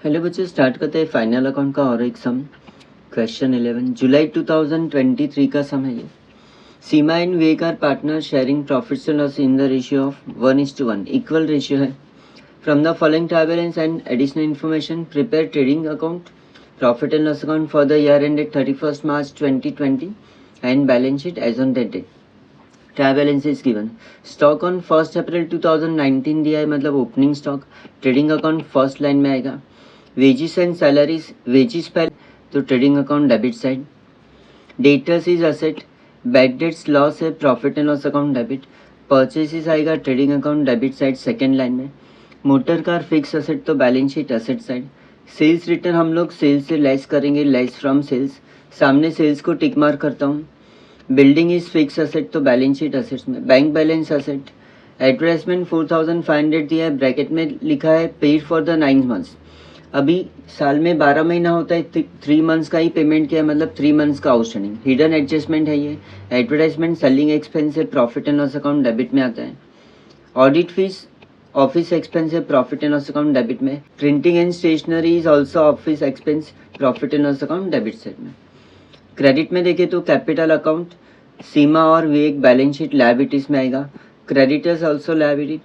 Hello बच्चों, start करते हैं फाइनल अकाउंट का और एक सम। क्वेश्चन 11 जुलाई 2023 का सम है ये। Seema and Vivek are partner sharing profits and loss in the ratio of 1:1, equal ratio है। From the following trial balance and additional information prepare trading account, profit and loss account for the year ended 31st March 2020 and balance sheet as on that date. Trial balance is given. Stock on 1 April 2019 दिया है, मतलब opening stock. Trading account first line में आएगा। Wages and salaries, wages पहले तो trading account debit side. Debtors is asset, bad debts loss है, profit and loss account debit. Purchases आएगा trading account debit side second line में। Motor car fix asset तो balance sheet asset side. Sales return हम लोग sales से less करेंगे, less from sales. सामने sales को टिक मार्क करता हूँ। बिल्डिंग इज फिक्स असेट तो बैलेंस शीट असेट्स में। Bank balance asset. एडवर्टाइजमेंट 4500 दिया है, ब्रैकेट में लिखा है पेड फॉर द 9 मंथ्स। अभी साल में 12 महीना होता है, 3 मंथ्स का ही पेमेंट किया, मतलब 3 मंथ्स का आउटस्टैंडिंग। हिडन एडजस्टमेंट है ये। एडवर्टाइजमेंट सेलिंग एक्सपेंस है, profit and loss account debit में आता है। ऑडिट फीस ऑफिस एक्सपेंस है, profit and loss account debit में। Printing and stationery is also office expense, profit and loss account debit side में। Credit में देखें तो कैपिटल अकाउंट, सीमा और विवेक बैलेंस शीट लायबिलिटीज में आएगा। Creditors also liability.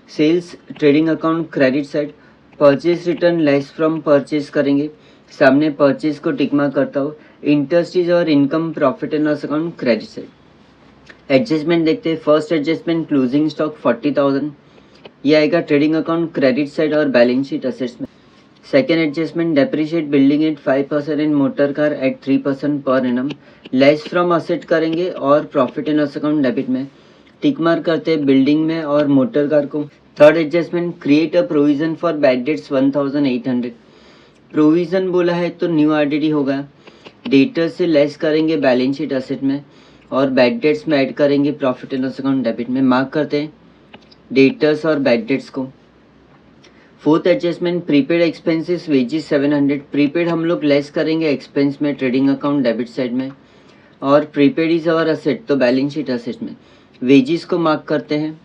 Sales trading account credit side. Purchase return less from purchase करेंगे, सामने purchase को टिकमा करता हूँ। इंटरेस्ट इज और income profit and loss account credit side. Adjustment देखते हैं। फर्स्ट एडजस्टमेंट क्लोजिंग स्टॉक 40,000, ये आएगा ट्रेडिंग अकाउंट क्रेडिट साइड और बैलेंस शीट असेट्स में। Second adjustment depreciate building at 5% in motor car at 3% per annum, less from asset करेंगे और profit and loss account debit में। Tick mark करते हैं building में और मोटर कार को। Third adjustment create a provision for bad debts 1800, provision बोला है तो न्यू आरडीडी होगा। डेटर्स से लेस करेंगे बैलेंस शीट असेट में और बैड डेट्स में ऐड करेंगे profit and loss account debit में। मार्क करते हैं डेटर्स और बैड डेट्स को। Fourth adjustment prepaid expenses wages 700, prepaid हम लोग लेस करेंगे एक्सपेंस में ट्रेडिंग अकाउंट डेबिट साइड में। और प्रीपेड इज अवर असेट तो बैलेंस शीट असेट में। वेजिस को मार्क करते हैं।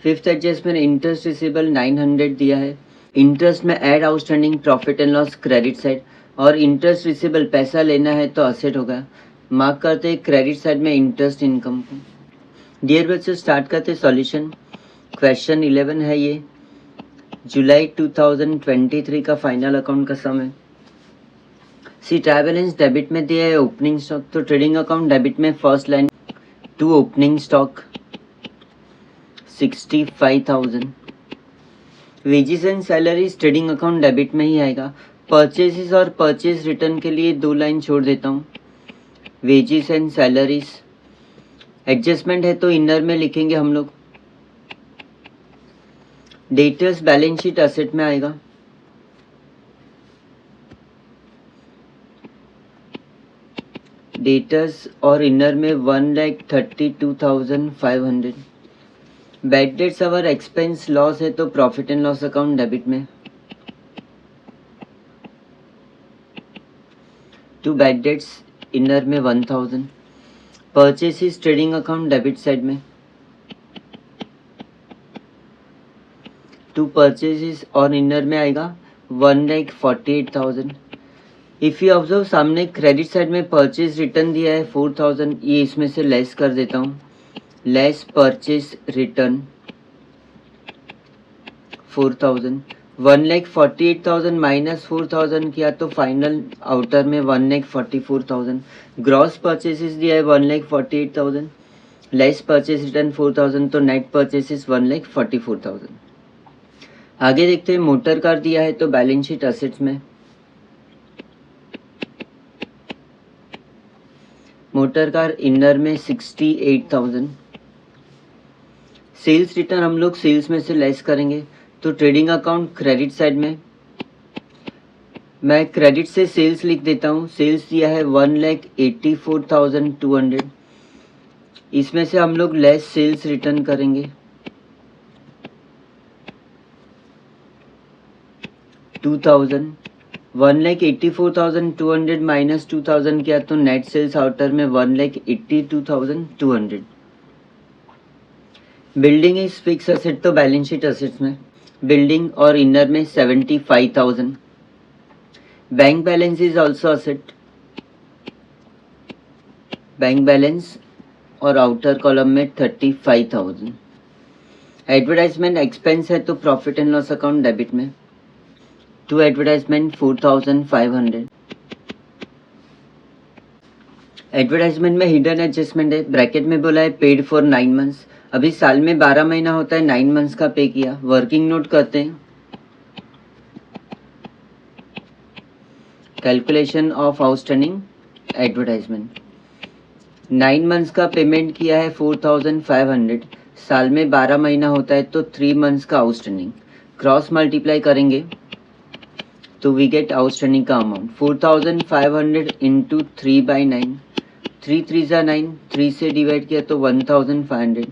फिफ्थ एडजस्टमेंट इंटरेस्ट रिसीवेबल 900 दिया है, इंटरेस्ट में add outstanding profit and loss credit side. और इंटरेस्ट रिसीवेबल पैसा लेना है तो असेट होगा, मार्क करते हैं क्रेडिट साइड में इंटरेस्ट इनकम को। डियर बच्चों, स्टार्ट करते सॉल्यूशन। क्वेश्चन 11 है ये। जुलाई 2023 का फाइनल अकाउंट का सम है। सी ट्रायल बैलेंस डेबिट में दिया है ओपनिंग स्टॉक तो ट्रेडिंग अकाउंट डेबिट में first line to opening stock 65,000। Wages and salaries trading account debit में ही आएगा। परचेजेस और परचेज रिटर्न के लिए 2 लाइन छोड़ देता हूँ। वेजिस एंड सैलरीज एडजस्टमेंट है तो इनर में लिखेंगे हम लोग। डेटर्स बैलेंस शीट असेट में आएगा। डेटर्स और इनर में 1,32,500। बैड डेट्स अवर एक्सपेंस लॉस है तो profit and loss account debit में। टू बैड डेट्स इनर में 1,000। परचेसिस ट्रेडिंग अकाउंट डेबिट साइड में। टू परचेसिस और इनर में आएगा 1,48,000। इफ़ यू ऑब्जर्व सामने क्रेडिट साइड में परचेज रिटर्न दिया है 4,000, ये इसमें से लेस कर देता हूँ। Less purchase return 4,000। 1,48,000 माइनस 4,000 किया तो फाइनल आउटर में 1,44,000। ग्रॉस परचेसेस दिया है 1,48,000, लेस परचेज रिटर्न 4,000 तो नेट परचेसेस 1,44,000। आगे देखते हैं मोटर कार दिया है तो बैलेंस शीट असेट्स में। मोटर कार इनर में 68,000। सेल्स रिटर्न हम लोग सेल्स में से लेस करेंगे तो ट्रेडिंग अकाउंट क्रेडिट साइड में। मैं क्रेडिट से सेल्स लिख देता हूँ। सेल्स दिया है 1,84,200, इसमें से हम लोग लेस सेल्स रिटर्न करेंगे 2,000। 1,84,200 माइनस 2,000 किया तो नेट सेल्स आउटर में 1,82,200। बिल्डिंग इज फिक्स असेट तो बैलेंस शीट असेट्स में। बिल्डिंग और इनर में 75,000। Bank balance is also asset, bank balance और आउटर कॉलम में 35,000। एडवर्टाइजमेंट एक्सपेंस है तो profit and loss account debit में। To advertisement 4,500। एडवर्टाइजमेंट में हिडन एडजस्टमेंट है, ब्रैकेट में बोला है पेड फॉर 9 मंथ्स। अभी साल में 12 महीना होता है, 9 मंथ्स का पे किया। वर्किंग नोट करते हैं, calculation of outstanding advertisement. 9 months का पेमेंट किया है 4,500, साल में 12 महीना होता है तो 3 मंथ्स का आउटस्टैंडिंग। क्रॉस मल्टीप्लाई करेंगे तो वी गेट आउटस्टैंडिंग का अमाउंट 4,500 इंटू 3/9, 3 3 ज़ा 9, 3 से डिवाइड किया तो 1,500।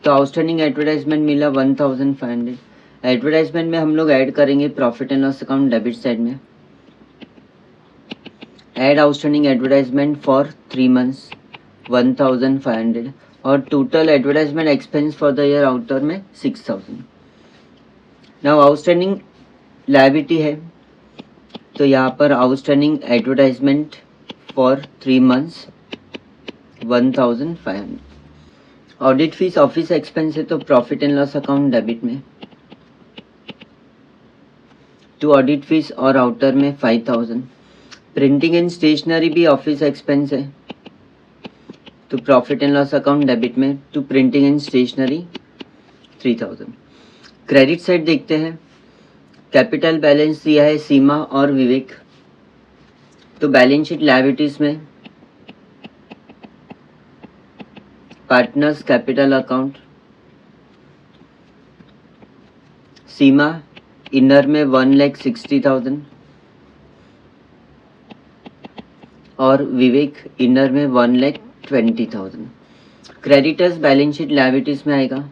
तो आउटस्टैंडिंग एडवर्टाइजमेंट मिला 1,500। एडवर्टाइजमेंट में हम लोग ऐड करेंगे profit and loss account debit side में। Add outstanding advertisement for 3 months 1,500 और total advertisement expense for the year outer में 6,000। नाउ आउटस्टैंडिंग लायबिलिटी है तो यहाँ पर outstanding advertisement for 3 months 1,500। Audit fees office expense है तो profit and loss account debit में। टू ऑडिट फीस और आउटर में 5,000। प्रिंटिंग एंड स्टेशनरी भी ऑफिस एक्सपेंस है तो profit and loss account debit में। To printing and stationery 3,000। Credit side देखते हैं, कैपिटल बैलेंस दिया है सीमा और विवेक, तो बैलेंस शीट लायबिलिटीज में पार्टनर्स कैपिटल अकाउंट, सीमा इनर में 1,60,000 और विवेक इनर में 1,20,000। क्रेडिटर्स बैलेंस शीट लायबिलिटीज में आएगा,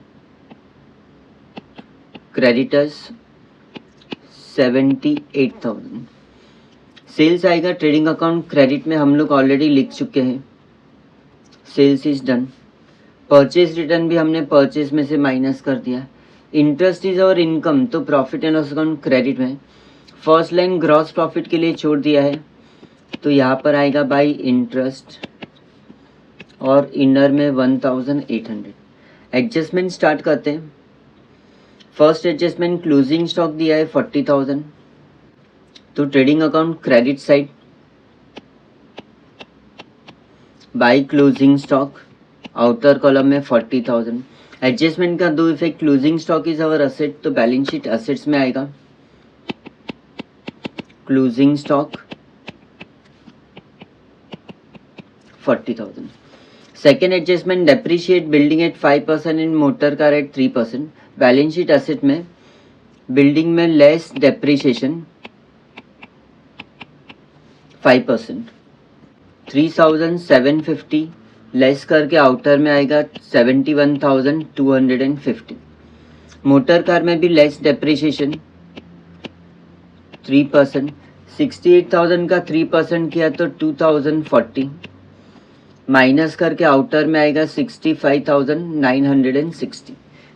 क्रेडिटर्स 78,000। सेल्स आएगा ट्रेडिंग अकाउंट क्रेडिट में, हम लोग ऑलरेडी लिख चुके हैं, sales is done. Purchase return भी हमने परचेज में से माइनस कर दिया। इंटरेस्ट इज और इनकम तो profit and loss account credit में। फर्स्ट लाइन ग्रॉस प्रॉफिट के लिए छोड़ दिया है तो यहाँ पर आएगा बाई इंटरेस्ट और इनर में 1,800। एडजस्टमेंट स्टार्ट करते हैं। फर्स्ट एडजस्टमेंट क्लोजिंग स्टॉक दिया है 40,000 तो trading account credit side by closing stock outer column में 40,000। एडजस्टमेंट का दो effect, closing stock is our asset तो बैलेंस शीट असेट्स में आएगा, closing stock 40,000। Second adjustment depreciate building at 5% in motor car at 3%। Balance sheet asset में building में less depreciation 5%, 3,750 less करके outer में आएगा 71,250। मोटर कार में भी लेस डेप्रिशिएशन 3%, 68,000 का 3% किया तो 2,040 माइनस करके आउटर में आएगा 65,960।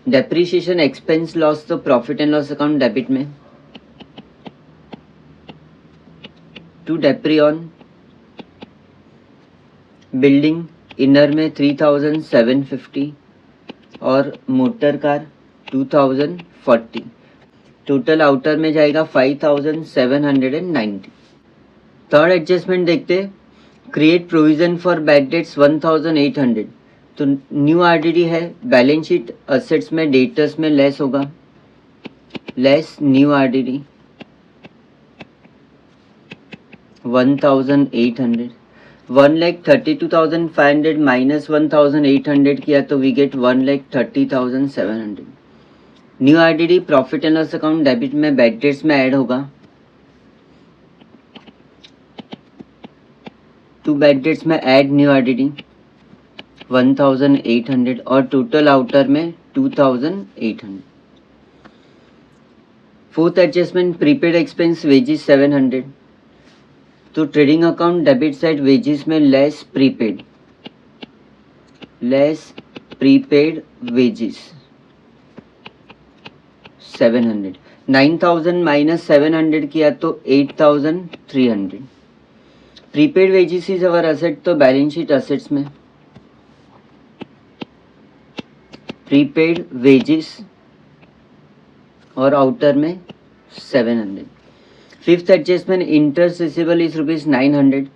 डेप्रिशिएशन एक्सपेंस लॉस तो profit and loss account debit में। टू डेप्री ऑन बिल्डिंग इनर में 3,750 और मोटर कार 2,040, टोटल आउटर में जाएगा 5,790। थर्ड एडजस्टमेंट देखते, create provision for bad debts 1,800 तो न्यू आरडीडी है, बैलेंस शीट असेट्स में डेटर्स में लेस होगा, लेस न्यू आरडीडी 1,800। 1,32,500 माइनस 1,800 किया तो we get 1,30,700। New RDD profit and loss account debit में बैड डेट्स में ऐड होगा, टू बैड डेट्स में ऐड न्यू आरडीडी 1,800 और टोटल आउटर में 2,800। Fourth adjustment prepaid expense wages 700 तो trading account debit side wages में लेस प्रीपेड वेजेस 700, 9000 माइनस 700 किया तो 8300. Prepaid wages is our asset, तो बैलेंस शीट असेट्स में प्रीपेड वेजेस और आउटर में 700. Fifth adjustment, interest receivable is ₹900.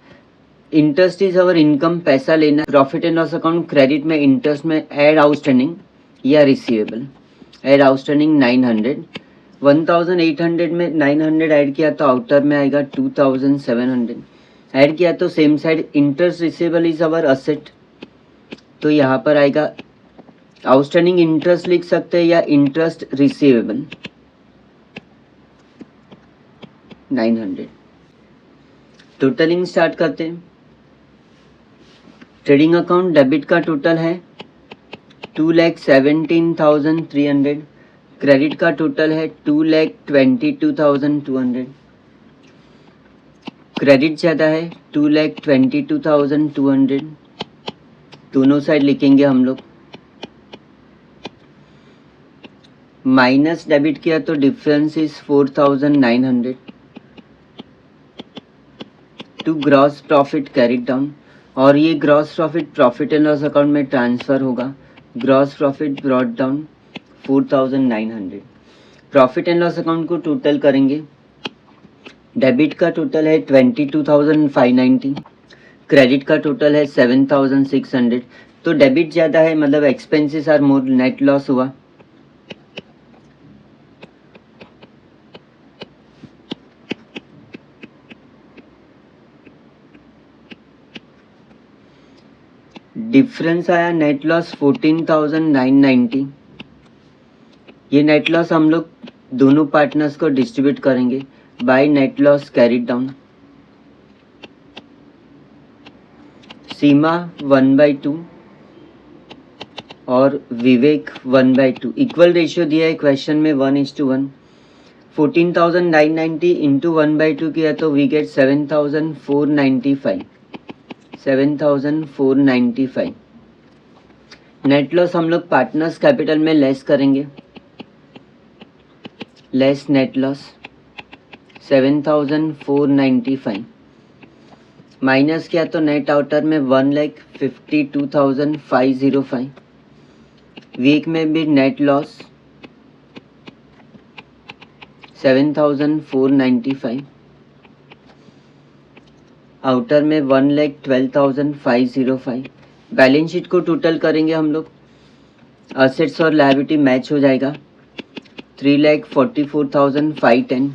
Interest is our income, पैसा लेना. Profit and loss account credit में इंटरेस्ट में एड आउटस्टैंडिंग या रिसीवेबल. Add outstanding 900. 1800 में 900 ऐड किया तो आउटर में आएगा 2700. ऐड किया तो same side interest receivable is our asset, तो यहाँ पर आएगा आउटस्टैंडिंग इंटरेस्ट लिख सकते हैं या इंटरेस्ट रिसीवेबल 900. टोटलिंग स्टार्ट करते हैं. ट्रेडिंग अकाउंट डेबिट का टोटल है 2,17,300. क्रेडिट का टोटल है 2,22,200. क्रेडिट ज़्यादा है 2,22,200. दोनों साइड लिखेंगे हम लोग. माइनस डेबिट किया तो difference is 4,900. To gross profit carried down, और ये gross profit profit and loss account में ट्रांसफ़र होगा. Gross profit brought down 4,900. Profit and loss account को टोटल करेंगे. डेबिट का टोटल है 22,590. क्रेडिट का टोटल है 7,600. तो डेबिट ज़्यादा है, मतलब expenses are more, net loss हुआ. डिफरेंस आया नेट लॉस 14,990. ये नेट लॉस हम लोग दोनों पार्टनर्स को डिस्ट्रीब्यूट करेंगे by net loss carried down. Seema 1/2 और विवेक 1/2. इक्वल रेशियो दिया है क्वेश्चन में 1:1. 14,990 इंटू 1/2 किया तो वी गेट 7,495. 7,495. नेट लॉस हम लोग पार्टनर्स कैपिटल में लेस करेंगे. Less net loss 7,495. माइनस किया तो नेट आउटर में 1,52,505. वीक में भी नेट लॉस 7,495. आउटर में 1,12,505. बैलेंस शीट को टोटल करेंगे हम लोग. असेट्स और लायबिलिटी मैच हो जाएगा. 3,44,510.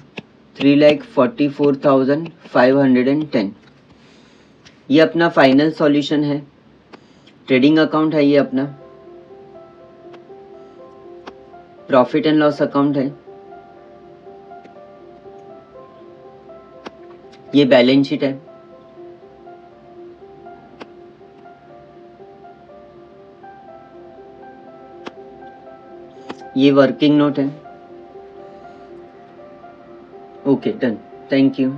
3,44,510. ये अपना फाइनल सॉल्यूशन है. ट्रेडिंग अकाउंट है ये अपना. प्रॉफिट एंड लॉस अकाउंट है. ये बैलेंस शीट है. ये वर्किंग नोट है. Okay, done. Thank you.